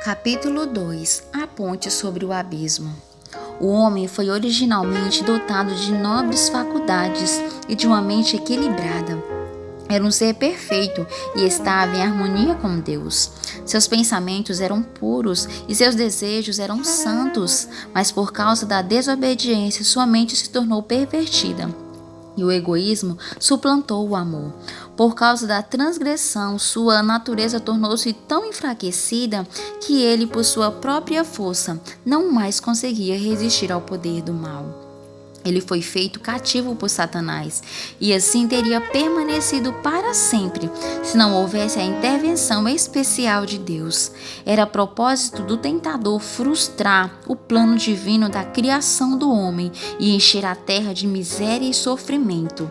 Capítulo 2. A ponte sobre o abismo. O homem foi originalmente dotado de nobres faculdades e de uma mente equilibrada. Era um ser perfeito e estava em harmonia com Deus. Seus pensamentos eram puros e seus desejos eram santos, mas por causa da desobediência, sua mente se tornou pervertida. E o egoísmo suplantou o amor. Por causa da transgressão, sua natureza tornou-se tão enfraquecida que ele, por sua própria força, não mais conseguia resistir ao poder do mal. Ele foi feito cativo por Satanás e assim teria permanecido para sempre se não houvesse a intervenção especial de Deus. Era propósito do tentador frustrar o plano divino da criação do homem e encher a terra de miséria e sofrimento.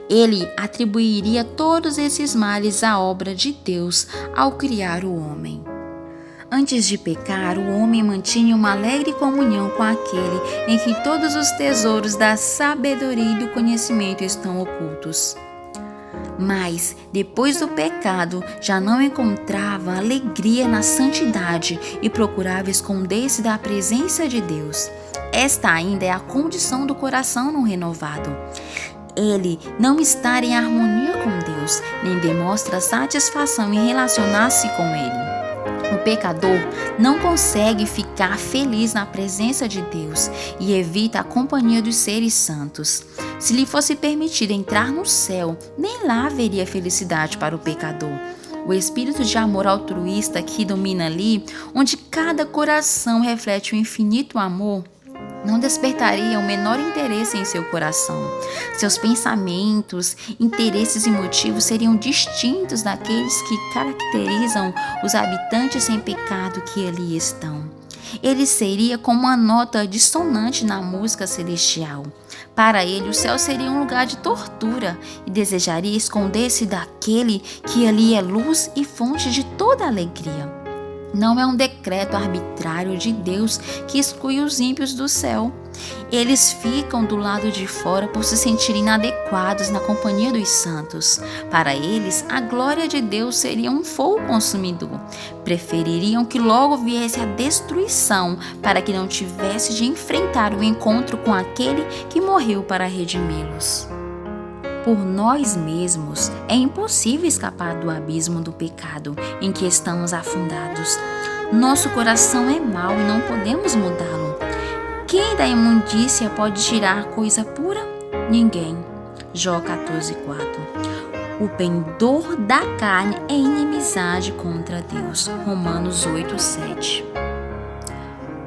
Ele atribuiria todos esses males à obra de Deus ao criar o homem. Antes de pecar, o homem mantinha uma alegre comunhão com aquele em que todos os tesouros da sabedoria e do conhecimento estão ocultos. Mas, depois do pecado, já não encontrava alegria na santidade e procurava esconder-se da presença de Deus. Esta ainda é a condição do coração não renovado. Ele não está em harmonia com Deus, nem demonstra satisfação em relacionar-se com Ele. O pecador não consegue ficar feliz na presença de Deus e evita a companhia dos seres santos. Se lhe fosse permitido entrar no céu, nem lá haveria felicidade para o pecador. O espírito de amor altruísta que domina ali, onde cada coração reflete o infinito amor, não despertaria o menor interesse em seu coração. Seus pensamentos, interesses e motivos seriam distintos daqueles que caracterizam os habitantes sem pecado que ali estão. Ele seria como uma nota dissonante na música celestial. Para ele, o céu seria um lugar de tortura e desejaria esconder-se daquele que ali é luz e fonte de toda alegria. Não é um decreto arbitrário de Deus que exclui os ímpios do céu. Eles ficam do lado de fora por se sentirem inadequados na companhia dos santos. Para eles, a glória de Deus seria um fogo consumidor. Prefeririam que logo viesse a destruição para que não tivesse de enfrentar o encontro com aquele que morreu para redimi-los. Por nós mesmos, é impossível escapar do abismo do pecado em que estamos afundados. Nosso coração é mau e não podemos mudá-lo. Quem da imundícia pode tirar coisa pura? Ninguém. Jó 14:4. O pendor da carne é inimizade contra Deus. Romanos 8:7.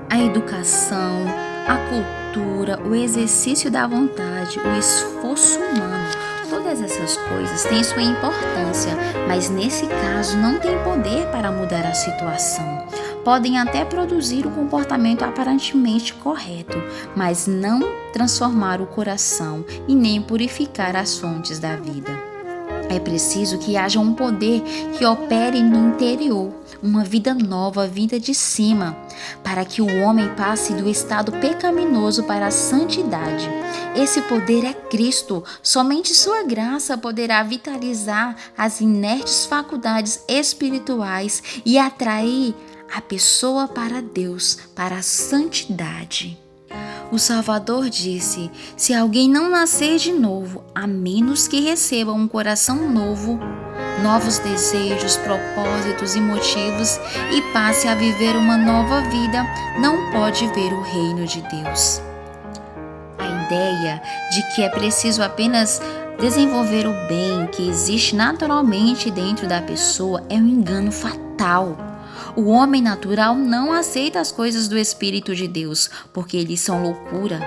A educação, a cultura, o exercício da vontade, o esforço humano, todas essas coisas têm sua importância, mas nesse caso não têm poder para mudar a situação. Podem até produzir o comportamento aparentemente correto, mas não transformar o coração e nem purificar as fontes da vida. É preciso que haja um poder que opere no interior, uma vida nova, vida de cima, para que o homem passe do estado pecaminoso para a santidade. Esse poder é Cristo. Somente sua graça poderá vitalizar as inertes faculdades espirituais e atrair a pessoa para Deus, para a santidade. O Salvador disse: se alguém não nascer de novo, a menos que receba um coração novo, novos desejos, propósitos e motivos e passe a viver uma nova vida, não pode ver o reino de Deus. A ideia de que é preciso apenas desenvolver o bem que existe naturalmente dentro da pessoa é um engano fatal. O homem natural não aceita as coisas do Espírito de Deus, porque eles são loucura,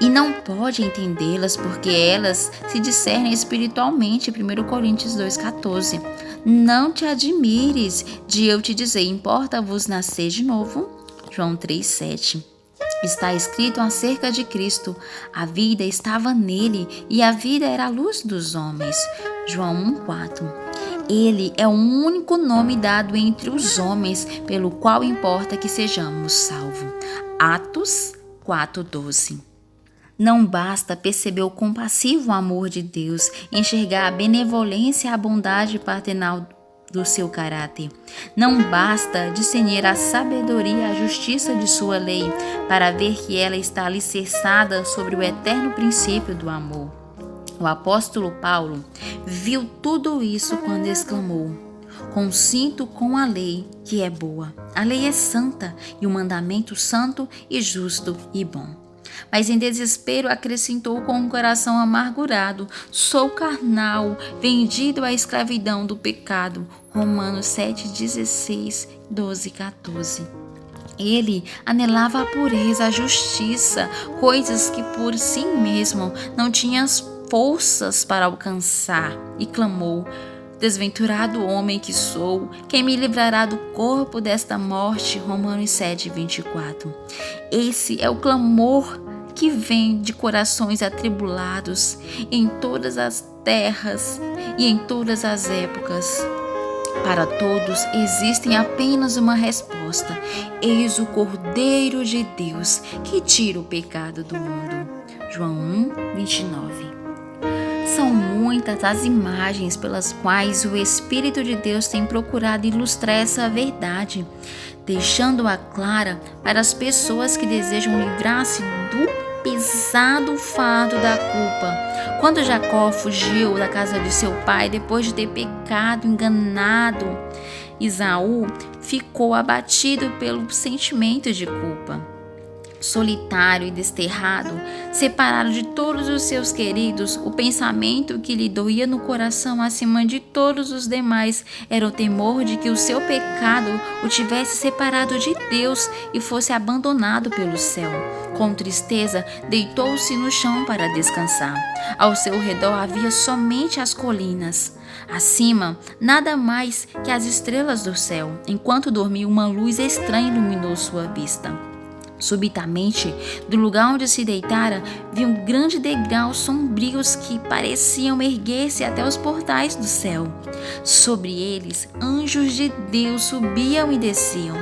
e não pode entendê-las porque elas se discernem espiritualmente. 1 Coríntios 2,14. Não te admires de eu te dizer, importa-vos nascer de novo? João 3,7. Está escrito acerca de Cristo: a vida estava nele e a vida era a luz dos homens. João 1,4. Ele é o único nome dado entre os homens pelo qual importa que sejamos salvos. Atos 4:12. Não basta perceber o compassivo amor de Deus, enxergar a benevolência e a bondade paternal do seu caráter. Não basta discernir a sabedoria e a justiça de sua lei para ver que ela está alicerçada sobre o eterno princípio do amor. O apóstolo Paulo viu tudo isso quando exclamou: "Consinto com a lei que é boa. A lei é santa e o mandamento santo e justo e bom." Mas em desespero acrescentou com um coração amargurado: "Sou carnal, vendido à escravidão do pecado." Romanos 7:16, 12 e 14. Ele anelava a pureza, a justiça, coisas que por si mesmo não tinha forças para alcançar, e clamou: "Desventurado homem que sou, quem me livrará do corpo desta morte?" Romanos 7:24. Esse é o clamor que vem de corações atribulados em todas as terras e em todas as épocas. Para todos existe apenas uma resposta: eis o Cordeiro de Deus que tira o pecado do mundo. João 1:29. São muitas as imagens pelas quais o Espírito de Deus tem procurado ilustrar essa verdade, deixando-a clara para as pessoas que desejam livrar-se do pesado fardo da culpa. Quando Jacó fugiu da casa de seu pai depois de ter pecado, enganado Esaú, ficou abatido pelo sentimento de culpa. Solitário e desterrado, separado de todos os seus queridos, o pensamento que lhe doía no coração acima de todos os demais era o temor de que o seu pecado o tivesse separado de Deus e fosse abandonado pelo céu. Com tristeza, deitou-se no chão para descansar. Ao seu redor havia somente as colinas. Acima, nada mais que as estrelas do céu. Enquanto dormia, uma luz estranha iluminou sua vista. Subitamente, do lugar onde se deitara, viu um grande degrau sombrios que pareciam erguer-se até os portais do céu. Sobre eles, anjos de Deus subiam e desciam.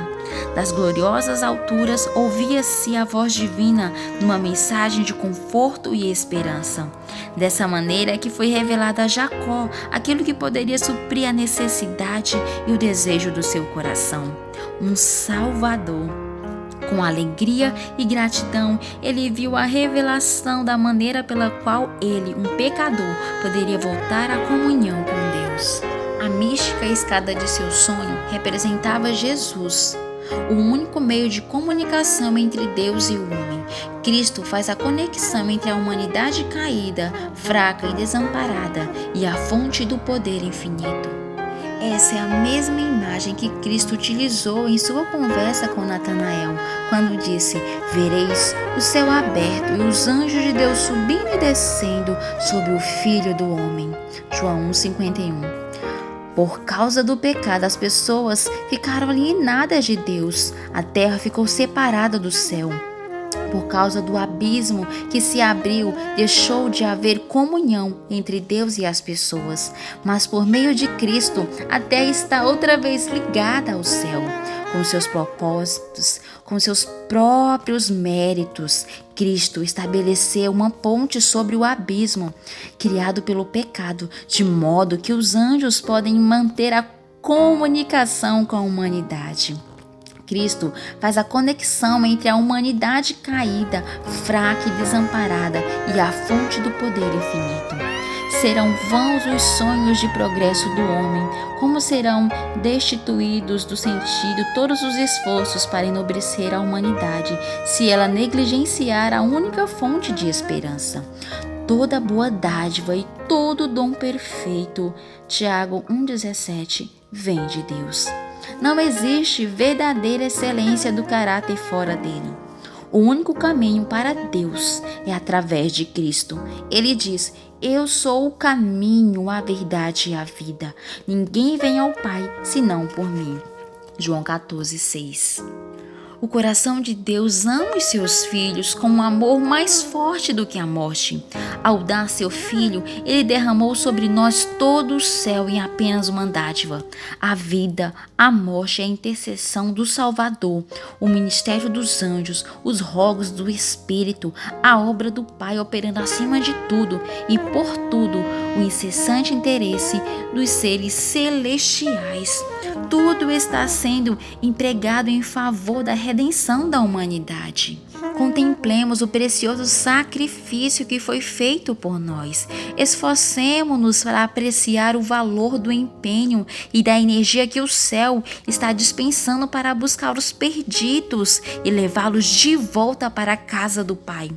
Das gloriosas alturas, ouvia-se a voz divina numa mensagem de conforto e esperança. Dessa maneira é que foi revelado a Jacó aquilo que poderia suprir a necessidade e o desejo do seu coração: um Salvador. Com alegria e gratidão, ele viu a revelação da maneira pela qual ele, um pecador, poderia voltar à comunhão com Deus. A mística escada de seu sonho representava Jesus, o único meio de comunicação entre Deus e o homem. Cristo faz a conexão entre a humanidade caída, fraca e desamparada e a fonte do poder infinito. Essa é a mesma imagem que Cristo utilizou em sua conversa com Natanael, quando disse: "Vereis o céu aberto e os anjos de Deus subindo e descendo sobre o Filho do Homem." João 1:51. Por causa do pecado, as pessoas ficaram alienadas de Deus. A terra ficou separada do céu. Por causa do abismo que se abriu, deixou de haver comunhão entre Deus e as pessoas. Mas por meio de Cristo, a terra está outra vez ligada ao céu. Com seus propósitos, com seus próprios méritos, Cristo estabeleceu uma ponte sobre o abismo criado pelo pecado, de modo que os anjos podem manter a comunicação com a humanidade. Cristo faz a conexão entre a humanidade caída, fraca e desamparada e a fonte do poder infinito. Serão vãos os sonhos de progresso do homem, como serão destituídos do sentido todos os esforços para enobrecer a humanidade, se ela negligenciar a única fonte de esperança. Toda boa dádiva e todo dom perfeito, Tiago 1,17, vem de Deus. Não existe verdadeira excelência do caráter fora dele. O único caminho para Deus é através de Cristo. Ele diz: "Eu sou o caminho, a verdade e a vida. Ninguém vem ao Pai senão por mim." João 14:6. O coração de Deus ama os seus filhos com um amor mais forte do que a morte. Ao dar seu filho, ele derramou sobre nós todo o céu em apenas uma dádiva: a vida, a morte e a intercessão do Salvador, o ministério dos anjos, os rogos do Espírito, a obra do Pai operando acima de tudo e por tudo, o incessante interesse dos seres celestiais. Tudo está sendo empregado em favor da redenção da humanidade. Contemplemos o precioso sacrifício que foi feito por nós. Esforcemo-nos para apreciar o valor do empenho e da energia que o céu está dispensando para buscar os perdidos e levá-los de volta para a casa do Pai.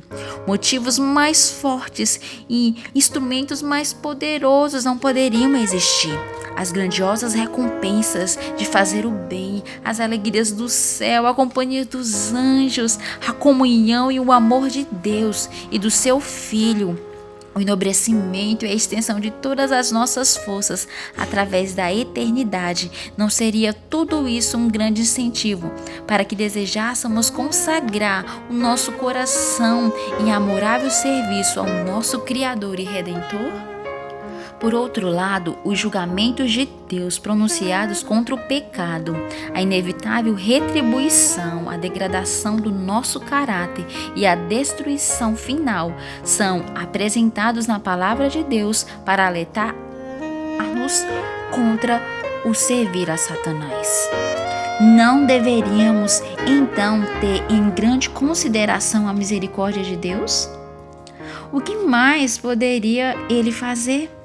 Motivos mais fortes e instrumentos mais poderosos não poderiam existir. As grandiosas recompensas de fazer o bem, as alegrias do céu, a companhia dos anjos, a comunhão e o amor de Deus e do seu Filho, o enobrecimento e a extensão de todas as nossas forças através da eternidade. Não seria tudo isso um grande incentivo para que desejássemos consagrar o nosso coração em amorável serviço ao nosso Criador e Redentor? Por outro lado, os julgamentos de Deus pronunciados contra o pecado, a inevitável retribuição, a degradação do nosso caráter e a destruição final são apresentados na palavra de Deus para alertar-nos contra o servir a Satanás. Não deveríamos, então, ter em grande consideração a misericórdia de Deus? O que mais poderia Ele fazer?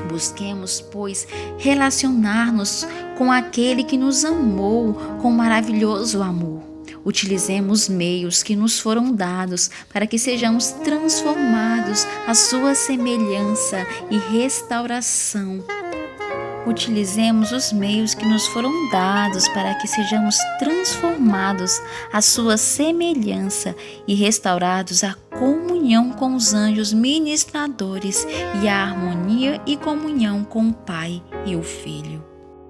Busquemos, pois, relacionar-nos com aquele que nos amou com maravilhoso amor. Utilizemos meios que nos foram dados para que sejamos transformados à sua semelhança e restauração. Utilizemos os meios que nos foram dados para que sejamos transformados à sua semelhança e restaurados à comunhão com os anjos ministradores e à harmonia e comunhão com o Pai e o Filho.